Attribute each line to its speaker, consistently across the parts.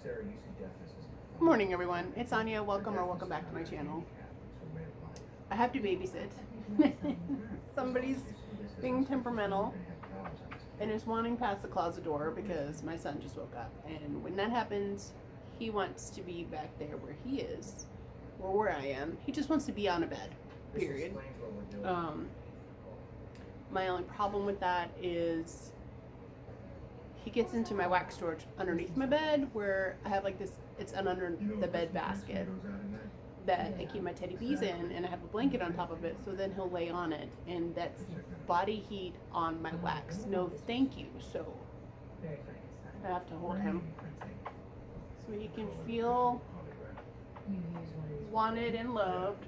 Speaker 1: Good morning, everyone. It's Anya. Welcome back to my channel. I have to babysit. Somebody's being temperamental and is wanting past the closet door because my son just woke up. And when that happens, he wants to be back there where he is, or where I am. He just wants to be on a bed, period. My only problem with that is he gets into my wax storage underneath my bed, where I have like this, it's an under the bed basket that I keep my teddy bees in, and I have a blanket on top of it, so then he'll lay on it, and that's body heat on my wax. No thank you. So I have to hold him so he can feel wanted and loved.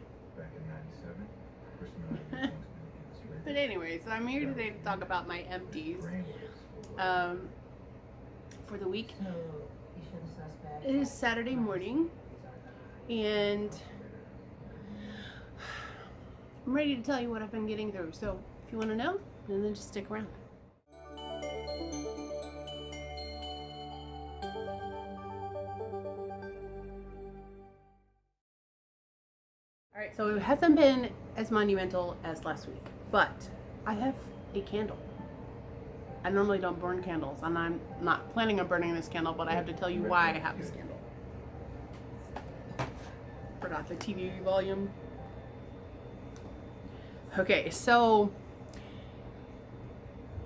Speaker 1: But anyways, I'm here today to talk about my empties for the week. It is Saturday morning, and I'm ready to tell you what I've been getting through. So if you want to know, then just stick around. Alright, so it hasn't been as monumental as last week, but I have a candle. I normally don't burn candles, and I'm not planning on burning this candle, but I have to tell you why I have this candle. Forgot the TV volume. Okay, so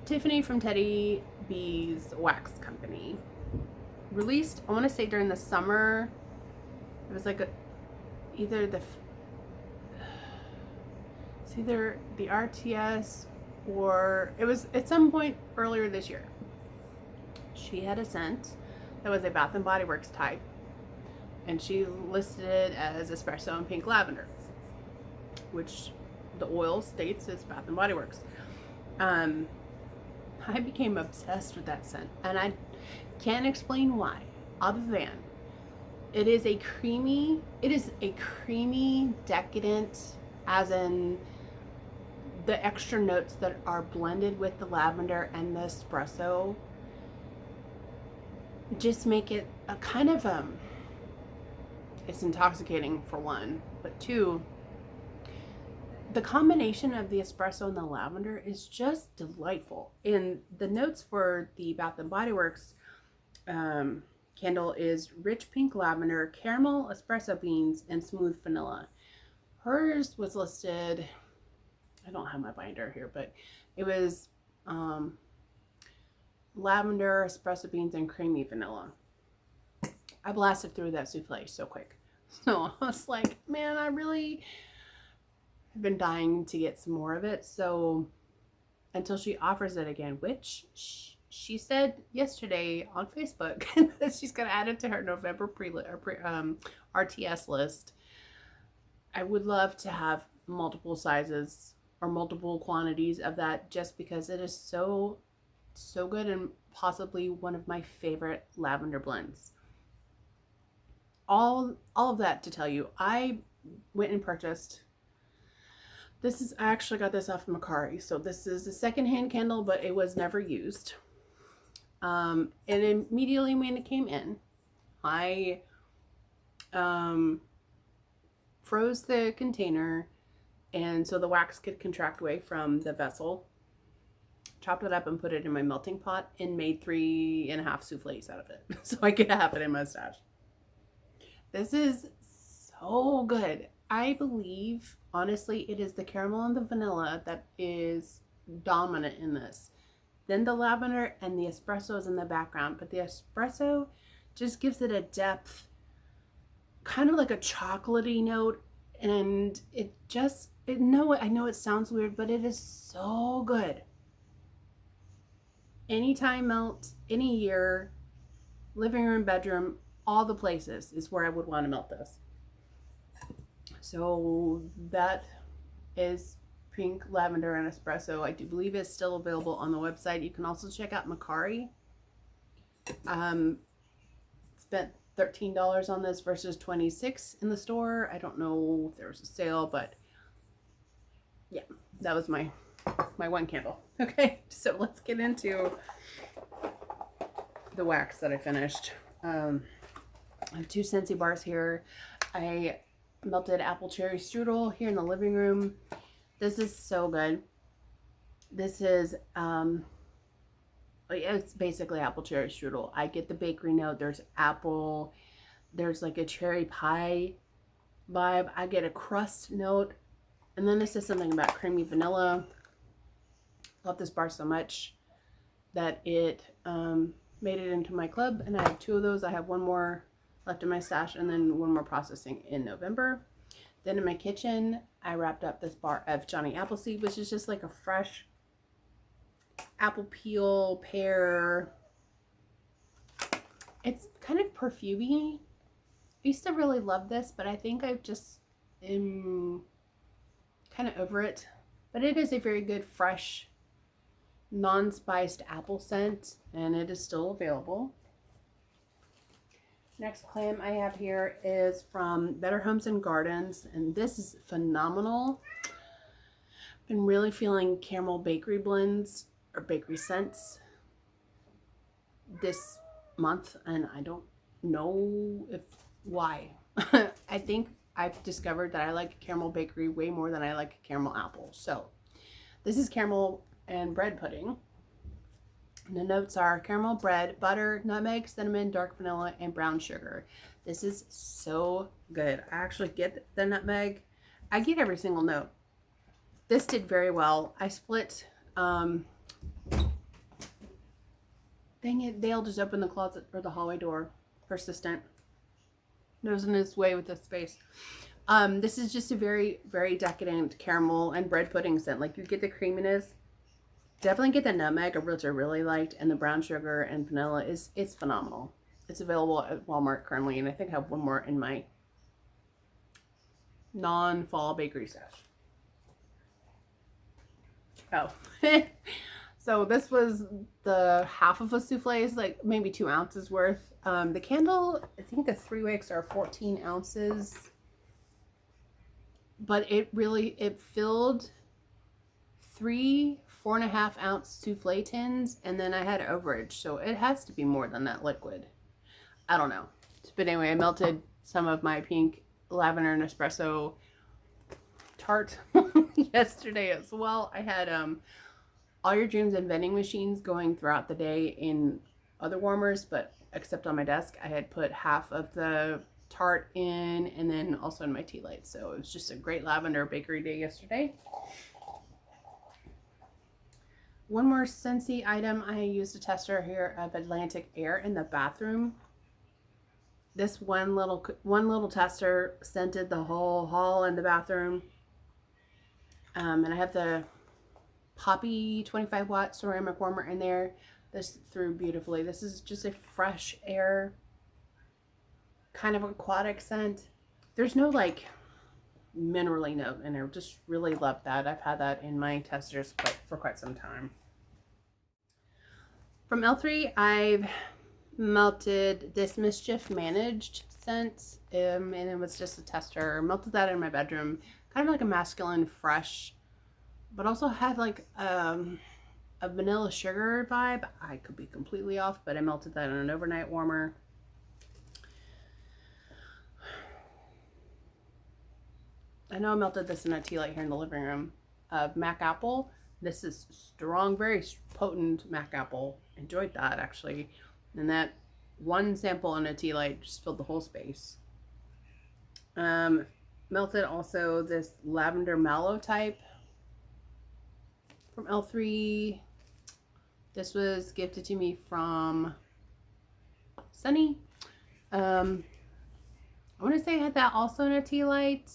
Speaker 1: Tiffany from Teddy B's Wax Company released, I want to say during the summer, it was like either the RTS, or it was at some point earlier this year. She had a scent that was a Bath and Body Works type, and she listed it as espresso and pink lavender, which the oil states is Bath and Body Works. I became obsessed with that scent, and I can't explain why, other than it is a creamy, decadent, as in the extra notes that are blended with the lavender and the espresso just make it a kind of it's intoxicating for one, but two, the combination of the espresso and the lavender is just delightful. And the notes for the Bath and Body Works candle is rich pink lavender, caramel, espresso beans, and smooth vanilla. Hers was listed, I don't have my binder here, but it was lavender, espresso beans, and creamy vanilla. I blasted through that souffle so quick. So I was like, man, I really have been dying to get some more of it. So until she offers it again, which she said yesterday on Facebook that she's going to add it to her November RTS list. I would love to have multiple sizes or multiple quantities of that, just because it is so good, and possibly one of my favorite lavender blends. All of that to tell you, I went and purchased, I actually got this off of Macari, so this is a secondhand candle, but it was never used. And immediately when it came in, I froze the container, and so the wax could contract away from the vessel, chopped it up and put it in my melting pot, and made 3.5 souffles out of it so I could have it in my stash. This is so good. I believe, honestly, it is the caramel and the vanilla that is dominant in this. Then the lavender and the espresso is in the background, but the espresso just gives it a depth, kind of like a chocolatey note, and I know it sounds weird, but it is so good. Anytime melt, any year, living room, bedroom, all the places is where I would want to melt this. So that is pink, lavender, and espresso. I do believe it's still available on the website. You can also check out Macari. Spent $13 on this versus $26 in the store. I don't know if there was a sale, but yeah, that was my one candle. Okay, so let's get into the wax that I finished. I have 2 Scentsy bars here. I melted apple cherry strudel here in the living room. This is so good. This is, it's basically apple cherry strudel. I get the bakery note. There's apple. There's like a cherry pie vibe. I get a crust note. And then this is something about creamy vanilla. Love this bar so much that it made it into my club. And I have 2 of those. I have 1 more left in my stash and then 1 more processing in November. Then in my kitchen, I wrapped up this bar of Johnny Appleseed, which is just like a fresh apple peel, pear. It's kind of perfumey. I used to really love this, but I think I've just am kind of over it. But it is a very good, fresh, non-spiced apple scent, and it is still available. Next clam I have here is from Better Homes and Gardens, and this is phenomenal. Been really feeling caramel bakery blends or bakery scents this month, and I don't know why. I think I've discovered that I like caramel bakery way more than I like caramel apple. So this is caramel and bread pudding. And the notes are caramel bread, butter, nutmeg, cinnamon, dark vanilla, and brown sugar. This is so good. I actually get the nutmeg. I get every single note. This did very well. I split, dang it, Dale just opened the closet or the hallway door. Persistent. Knows in his way with this space. This is just a very, very decadent caramel and bread pudding scent. Like, you get the creaminess. Definitely get the nutmeg, which I really liked, and the brown sugar and vanilla it's phenomenal. It's available at Walmart currently, and I think I have 1 more in my non-fall bakery stash. Oh, so this was the half of a souffle, is like maybe 2 ounces worth. The candle, I think the 3 wicks are 14 ounces, but it filled 3 4.5 ounce souffle tins, and then I had overage, so it has to be more than that liquid. I don't know, but anyway, I melted some of my pink lavender and espresso tart yesterday as well. I had all your dreams and vending machines going throughout the day in other warmers, but except on my desk, I had put half of the tart in, and then also in my tea light. So it was just a great lavender bakery day yesterday. 1 more Scentsy item. I used a tester here of Atlantic Air in the bathroom. This one little tester scented the whole hall in the bathroom. And I have the Poppy 25 watt ceramic warmer in there. This threw beautifully. This is just a fresh air, kind of aquatic scent. There's no like minerally note in there. Just really love that. I've had that in my testers for quite some time. From L3, I've melted this Mischief Managed scent, and it was just a tester. Melted that in my bedroom, kind of like a masculine fresh, but also had like a vanilla sugar vibe. I could be completely off, but I melted that in an overnight warmer. I know I melted this in a tea light here in the living room of Mac Apple. This is strong, very potent Mac Apple. Enjoyed that actually. And that 1 sample in a tea light just filled the whole space. Melted also this lavender mallow type from L3. This was gifted to me from Sunny. I want to say I had that also in a tea light.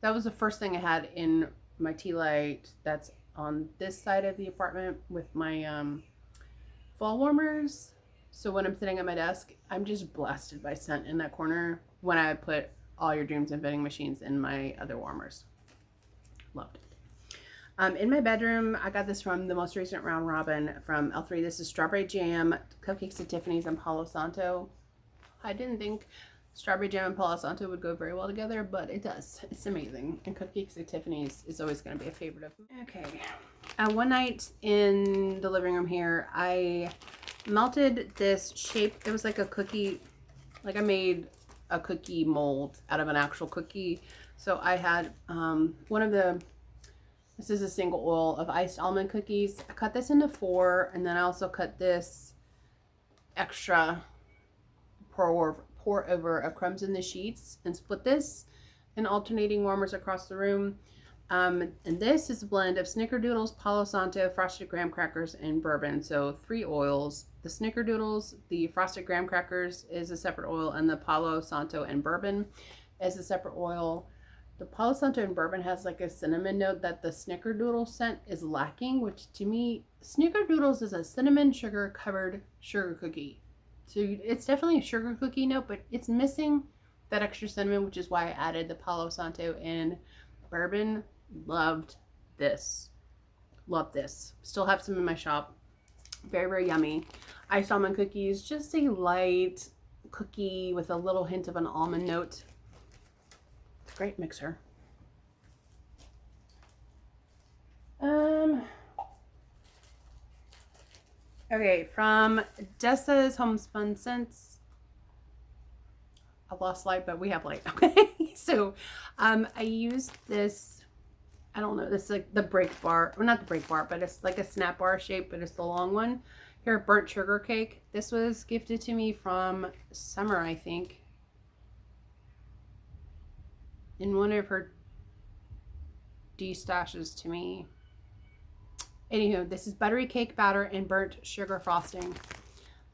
Speaker 1: That was the first thing I had in my tea light that's on this side of the apartment with my fall warmers. So when I'm sitting at my desk, I'm just blasted by scent in that corner when I put all your dreams and vending machines in my other warmers. Loved it. In my bedroom, I got this from the most recent round robin from L3. This is Strawberry Jam, Cupcakes at Tiffany's, and Palo Santo. I didn't think Strawberry Jam and Palo Santo would go very well together, but it does. It's amazing. And Cupcakes at Tiffany's is always going to be a favorite of mine. Okay. One night in the living room here, I melted this shape. It was like a cookie, like I made a cookie mold out of an actual cookie. So I had this is a single oil of iced almond cookies. I cut this into 4, and then I also cut this extra pour over of crumbs in the sheets and split this in alternating warmers across the room. And this is a blend of snickerdoodles, Palo Santo, frosted graham crackers, and bourbon. So 3 oils. The snickerdoodles, the frosted graham crackers is a separate oil, and the Palo Santo and bourbon is a separate oil. The Palo Santo and bourbon has like a cinnamon note that the snickerdoodle scent is lacking, which to me, snickerdoodles is a cinnamon sugar covered sugar cookie. So it's definitely a sugar cookie note, but it's missing that extra cinnamon, which is why I added the Palo Santo and bourbon. Loved this. Love this. Still have some in my shop. Very, very yummy. Iced almond cookies, just a light cookie with a little hint of an almond note. Great mixer. Okay, from Dessa's Homespun Scents. I lost light, but we have light. Okay, so I used this. I don't know. This is like the break bar, or not the break bar, but it's like a snap bar shape, but it's the long one. Here, burnt sugar cake. This was gifted to me from Summer, I think, in one of her de-stashes to me. Anywho, this is buttery cake batter and burnt sugar frosting.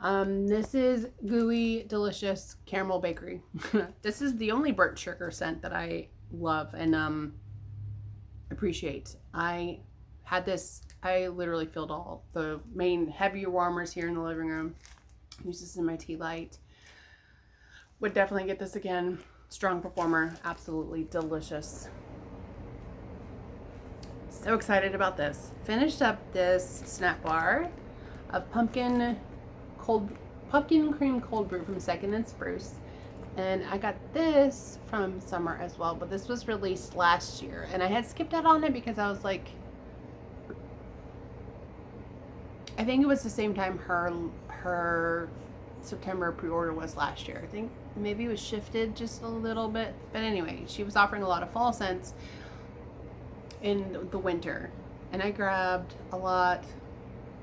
Speaker 1: This is gooey, delicious caramel bakery. This is the only burnt sugar scent that I love and appreciate. I had this, I literally filled all the main heavier warmers here in the living room. Use this in my tea light. Would definitely get this again. Strong performer, absolutely delicious. So excited about this. Finished up this snack bar of pumpkin cream cold brew from Second and Spruce. And I got this from Summer as well, but this was released last year. And I had skipped out on it because I was like, I think it was the same time her September pre-order was last year. I think maybe it was shifted just a little bit. But anyway, she was offering a lot of fall scents in the winter. And I grabbed a lot,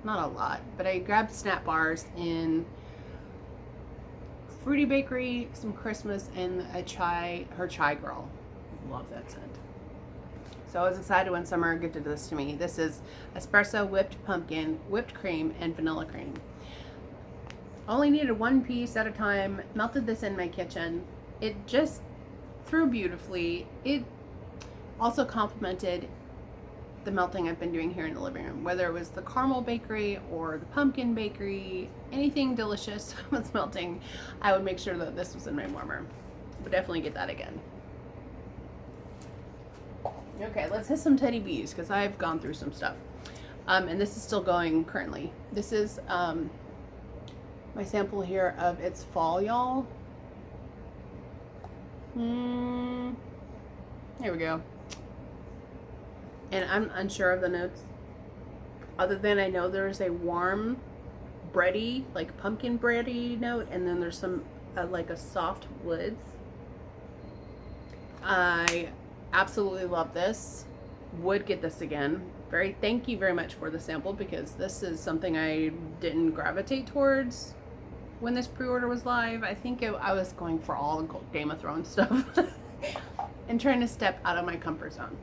Speaker 1: not a lot, but I grabbed snap bars in Fruity Bakery, some Christmas, and her chai girl. Love that scent. So I was excited when Summer gifted this to me. This is espresso, whipped pumpkin, whipped cream, and vanilla cream. Only needed 1 piece at a time. Melted this in my kitchen. It just threw beautifully. It also complemented the melting I've been doing here in the living room, whether it was the caramel bakery or the pumpkin bakery, anything delicious was melting. I would make sure that this was in my warmer. Would definitely get that again. Okay, let's hit some Teddy Bees because I've gone through some stuff. And this is still going currently. This is my sample here of It's Fall, Y'all. Here we go. And I'm unsure of the notes, other than I know there's a warm, bready, like pumpkin bready note, and then there's some like a soft woods. I absolutely love this. Would get this again. Thank you very much for the sample, because this is something I didn't gravitate towards when this pre-order was live. I think I was going for all Game of Thrones stuff and trying to step out of my comfort zone.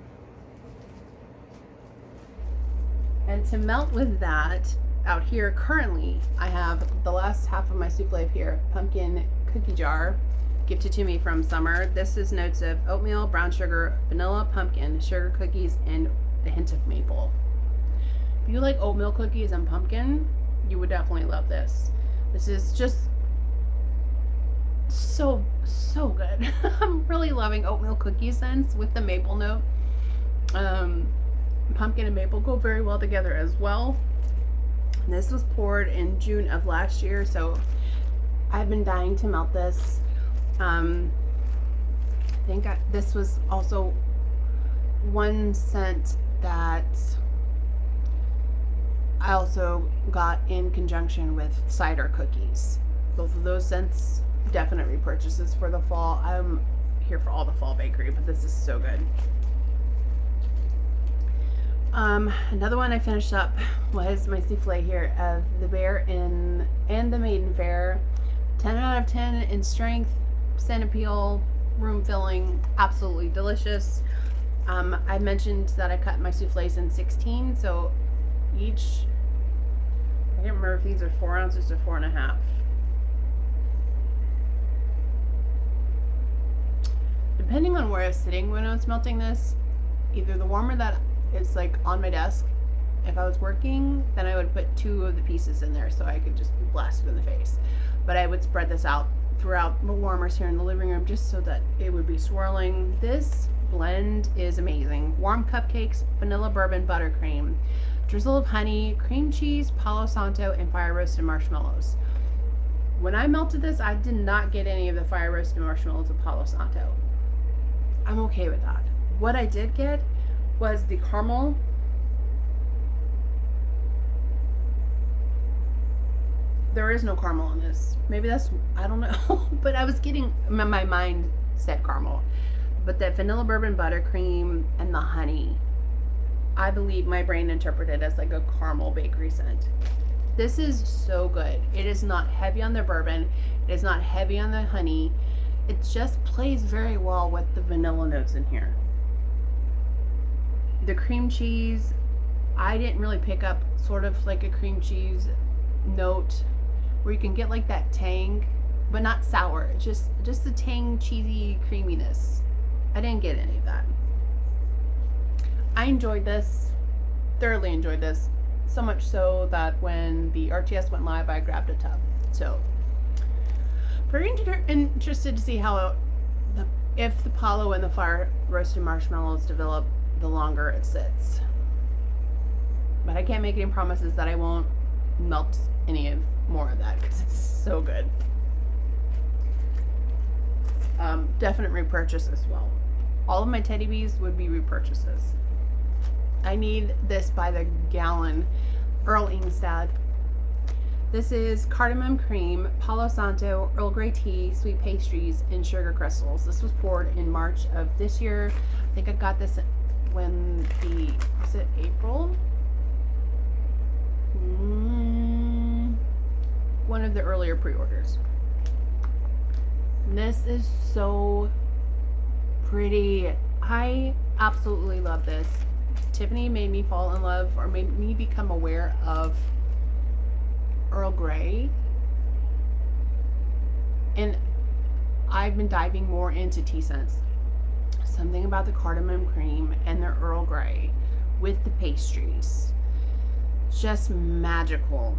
Speaker 1: And to melt with that, out here currently, I have the last half of my souffle here, pumpkin cookie jar, gifted to me from Summer. This is notes of oatmeal, brown sugar, vanilla, pumpkin, sugar cookies, and a hint of maple. If you like oatmeal cookies and pumpkin, you would definitely love this. This is just so good. I'm really loving oatmeal cookie scents with the maple note. Pumpkin and maple go very well together as well. This was poured in June of last year, so I've been dying to melt this. I think this was also one scent that I also got in conjunction with cider cookies. Both of those scents, definite repurchases for the fall. I'm here for all the fall bakery, but this is so good. Another one I finished up was my souffle here of the Bear and the Maiden Fair. 10 out of 10 in strength, scent appeal, room filling, absolutely delicious. I mentioned that I cut my souffles in 16, so each, I can't remember if these are 4 ounces or 4.5. Depending on where I was sitting when I was melting this, either the warmer that is like on my desk, if I was working, then I would put 2 of the pieces in there so I could just blast it in the face. But I would spread this out throughout the warmers here in the living room just so that it would be swirling. This blend is amazing. Warm cupcakes, vanilla bourbon buttercream, drizzle of honey, cream cheese, Palo Santo, and fire roasted marshmallows. When I melted this, I did not get any of the fire roasted marshmallows of Palo Santo. I'm okay with that. What I did get was the caramel. There is no caramel in this. Maybe that's, I don't know. But I was getting, my mind said caramel. But that vanilla bourbon buttercream and the honey, I believe my brain interpreted as like a caramel bakery scent. This is so good. It is not heavy on the bourbon. It is not heavy on the honey. It just plays very well with the vanilla notes in here. The cream cheese, I didn't really pick up sort of like a cream cheese note where you can get like that tang, but not sour. Just the tang, cheesy creaminess. I didn't get any of that. I enjoyed this, thoroughly enjoyed this, so much so that when the RTS went live, I grabbed a tub. So, very interested to see how if the Palo and the fire roasted marshmallows develop the longer it sits. But I can't make any promises that I won't melt any of more of that because it's so good. Definite repurchase as well. All of my Teddy Bees would be repurchases. I need this by the gallon. Earl Ingstad. This is cardamom cream, Palo Santo, Earl Grey tea, sweet pastries, and sugar crystals. This was poured in March of this year. I think I got this when was it April? One of the earlier pre-orders. This is so pretty. I absolutely love this. Tiffany made me fall in love, or made me become aware of Earl Grey, and I've been diving more into tea scents. Something about the cardamom cream and the Earl Grey with the pastries, just magical,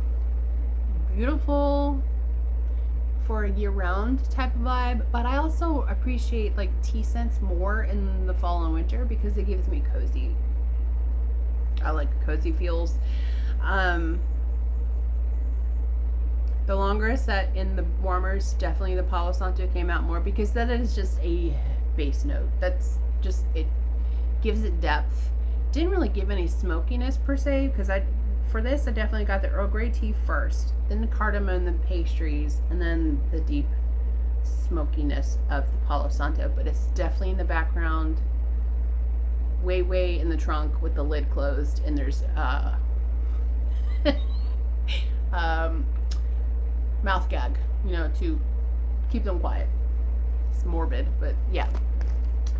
Speaker 1: beautiful for a year-round type of vibe. But I also appreciate like tea scents more in the fall and winter because it gives me cozy. I like cozy feels. The longer I set in the warmers, definitely the Palo Santo came out more because that is just a base note. That's just, it gives it depth. Didn't really give any smokiness per se because for this I definitely got the Earl Grey tea first, then the cardamom, the pastries, and then the deep smokiness of the Palo Santo. But it's definitely in the background, way in the trunk with the lid closed, and there's mouth gag, to keep them quiet. It's morbid, but yeah,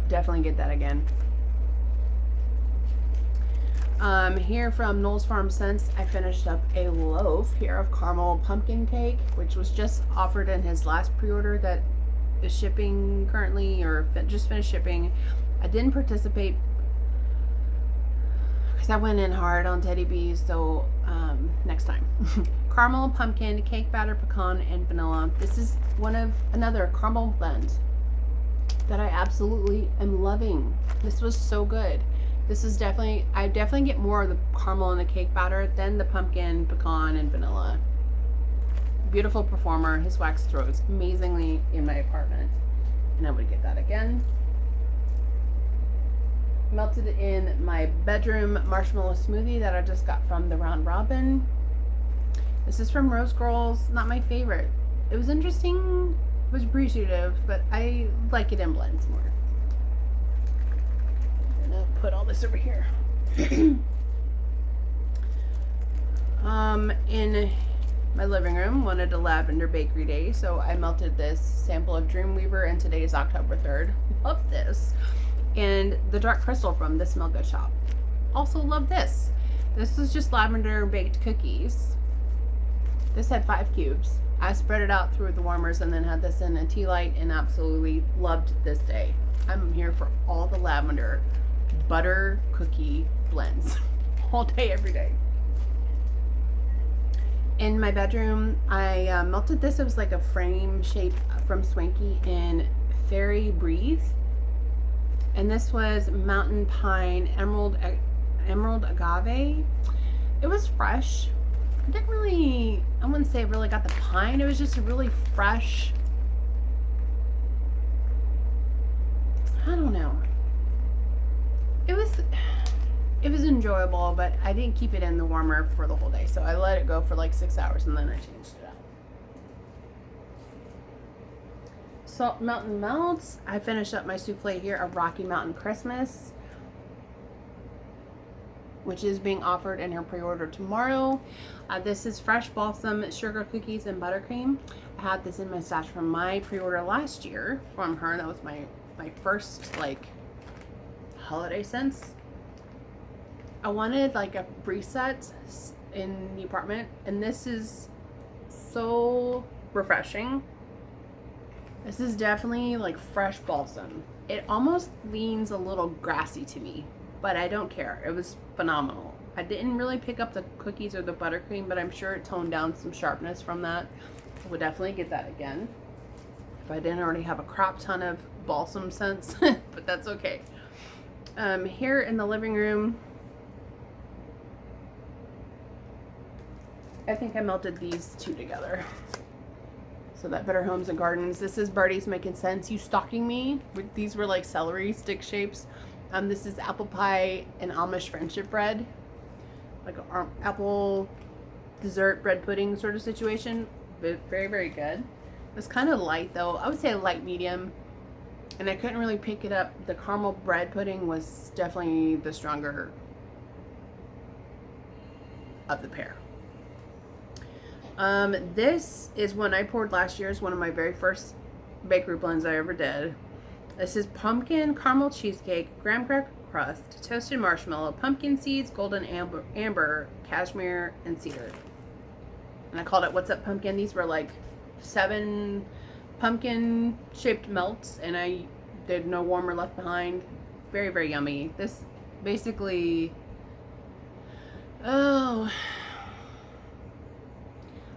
Speaker 1: definitely get that again. Here from Knowles Farm Scents, I finished up a loaf here of caramel pumpkin cake, which was just offered in his last pre-order that is shipping currently, or just finished shipping. I didn't participate because I went in hard on Teddy Bees, so next time. Caramel, pumpkin, cake batter, pecan, and vanilla. This is another caramel blend that I absolutely am loving. This was so good. This is I definitely get more of the caramel in the cake batter than the pumpkin, pecan, and vanilla. Beautiful performer. His wax throws amazingly in my apartment, and I would get that again. melted in my bedroom marshmallow smoothie that I just got from the Round Robin. This is from Rose Girls, not my favorite. It was interesting, it was appreciative, but I like it in blends more. I'm gonna put all this over here. In my living room, wanted a lavender bakery day, so I melted this sample of Dreamweaver, and today is October 3rd. Love this. And the dark crystal from the Smell Good shop. Also love this. This is just lavender baked cookies. This had 5 cubes. I spread it out through the warmers and then had this in a tea light and absolutely loved this day. I'm here for all the lavender butter cookie blends all day, every day. In my bedroom, I melted this. It was like a frame shape from Swanky in Fairy Breathe. And this was Mountain Pine Emerald Agave. It was fresh. I wouldn't say I really got the pine. It was just a really fresh, I don't know. It was enjoyable, but I didn't keep it in the warmer for the whole day. So I let it go for like 6 hours and then I changed it out. Salt Mountain Melts. I finished up my souffle here of Rocky Mountain Christmas, which is being offered in her pre-order tomorrow. This is fresh balsam sugar cookies and buttercream. I had this in my stash from my pre-order last year from her. That was my first like holiday scents. I wanted like a preset in the apartment, and this is so refreshing. This is definitely like fresh balsam. It almost leans a little grassy to me, but I don't care. It was phenomenal. I didn't really pick up the cookies or the buttercream, but I'm sure it toned down some sharpness from that. I would definitely get that again if I didn't already have a crap ton of balsam scents, but that's okay. Here in the living room, I think I melted these two together. So that Better Homes and Gardens. This is Birdie's Making Sense. You stalking me? These were like celery stick shapes. This is apple pie and Amish friendship bread. Like an apple dessert bread pudding sort of situation. But very, very good. It's kind of light though. I would say light medium. And I couldn't really pick it up. The caramel bread pudding was definitely the stronger of the pair. This is one I poured last year. It's one of my very first bakery blends I ever did. This is pumpkin caramel cheesecake, graham cracker crust, toasted marshmallow, pumpkin seeds, golden amber, cashmere, and cedar. And I called it What's Up Pumpkin. These were like 7 pumpkin shaped melts, and I did no warmer left behind. Very, very yummy. This basically, I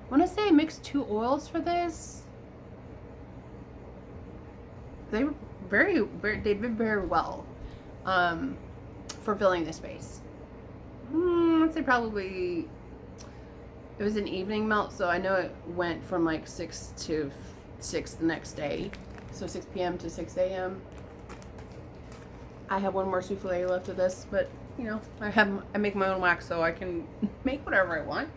Speaker 1: want to say I mixed 2 oils for this. They were they did very well for filling the space. I'd say probably it was an evening melt, so I know it went from like 6 to 6 the next day, so 6 p.m. to 6 a.m. I have one more souffle left of this, but you know, I make my own wax, so I can make whatever I want.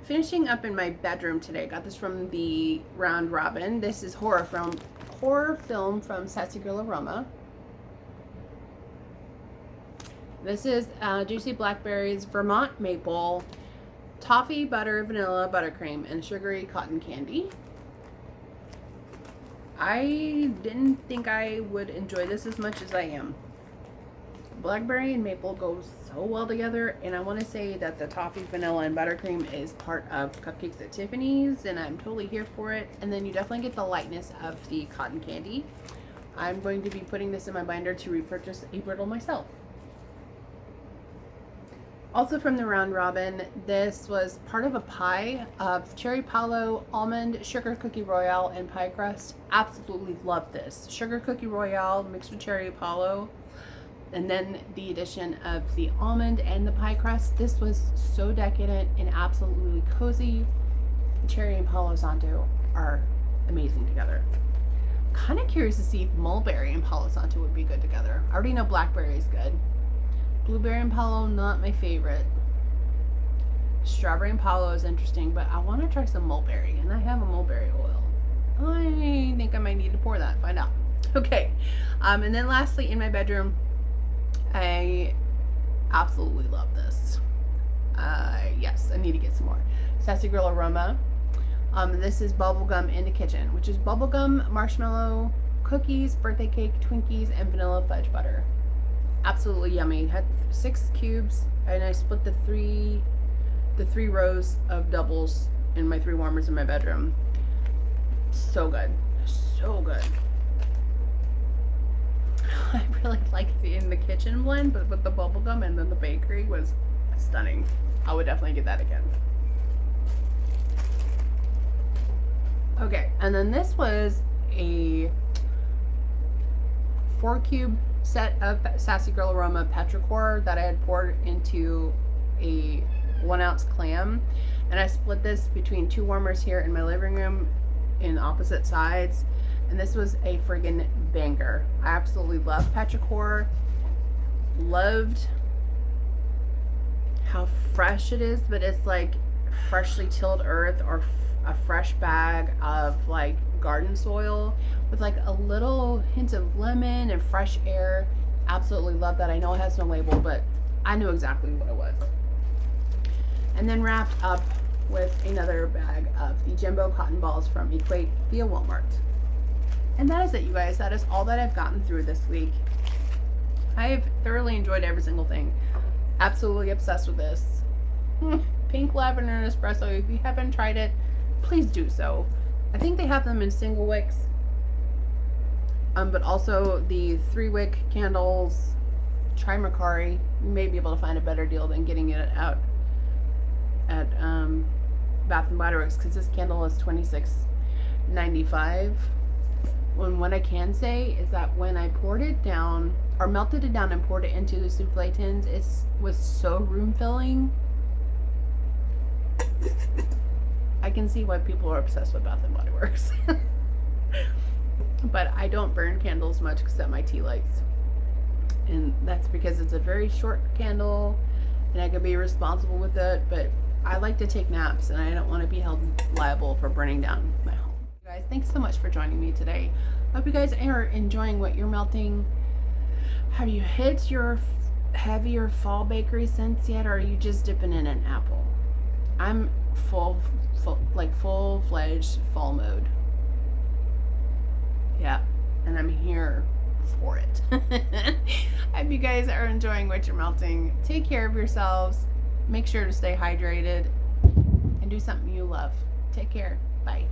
Speaker 1: Finishing up in my bedroom today. Got this from the Round Robin. This is horror film from Sassy Girl Aroma. This is juicy blackberries, Vermont maple, toffee, butter, vanilla, buttercream, and sugary cotton candy. I didn't think I would enjoy this as much as I am. Blackberry and maple go so well together, and I want to say that the toffee, vanilla, and buttercream is part of Cupcakes at Tiffany's, and I'm totally here for it. And then you definitely get the lightness of the cotton candy. I'm going to be putting this in my binder to repurchase a brittle myself. Also from the Round Robin, this was part of a pie of cherry palo, almond, sugar cookie royale, and pie crust. Absolutely love this. Sugar cookie royale mixed with cherry palo, and then the addition of the almond and the pie crust. This was so decadent and absolutely cozy. Cherry and Palo Santo are amazing together. Kind of curious to see if mulberry and Palo Santo would be good together. I already know blackberry is good. Blueberry and Palo, not my favorite. Strawberry and Palo is interesting, but I want to try some mulberry, and I have a mulberry oil. I think I might need to pour that, find out. Okay, and then lastly, in my bedroom, I absolutely love this. Yes, I need to get some more. Sassy Girl Aroma. This is bubblegum in the kitchen, which is bubblegum, marshmallow, cookies, birthday cake, Twinkies, and vanilla fudge butter. Absolutely yummy. It had 6 cubes, and I split the three rows of doubles in my 3 warmers in my bedroom. So good. So good. I really liked the in the kitchen blend, but with the bubblegum and then the bakery was stunning. I would definitely get that again. Okay, and then this was a 4-cube set of Sassy Girl Aroma petrichor that I had poured into a 1-ounce clam, and I split this between 2 warmers here in my living room in opposite sides, and this was a friggin' banger. I absolutely love petrichor. Loved how fresh it is, but it's like freshly tilled earth or a fresh bag of like garden soil with like a little hint of lemon and fresh air. Absolutely love that. I know it has no label, but I knew exactly what it was. And then wrapped up with another bag of the Jumbo cotton balls from Equate via Walmart. And that is it, you guys. That is all that I've gotten through this week. I've thoroughly enjoyed every single thing. Absolutely obsessed with this. Pink lavender espresso. If you haven't tried it, please do so. I think they have them in single wicks, but also the 3-wick candles. Try Mercari. You may be able to find a better deal than getting it out at Bath and Body Works, because this candle is $26.95. What I can say is that when I poured it down, or melted it down and poured it into the souffle tins, it was so room filling. I can see why people are obsessed with Bath and Body Works. But I don't burn candles much except my tea lights. And that's because it's a very short candle and I can be responsible with it, but I like to take naps and I don't want to be held liable for burning down my home. You guys, thanks so much for joining me today. Hope you guys are enjoying what you're melting. Have you hit your heavier fall bakery scents yet, or are you just dipping in an apple? I'm full-fledged fall mode. Yeah, and I'm here for it. I hope you guys are enjoying what you're melting. Take care of yourselves. Make sure to stay hydrated and do something you love. Take care. Bye.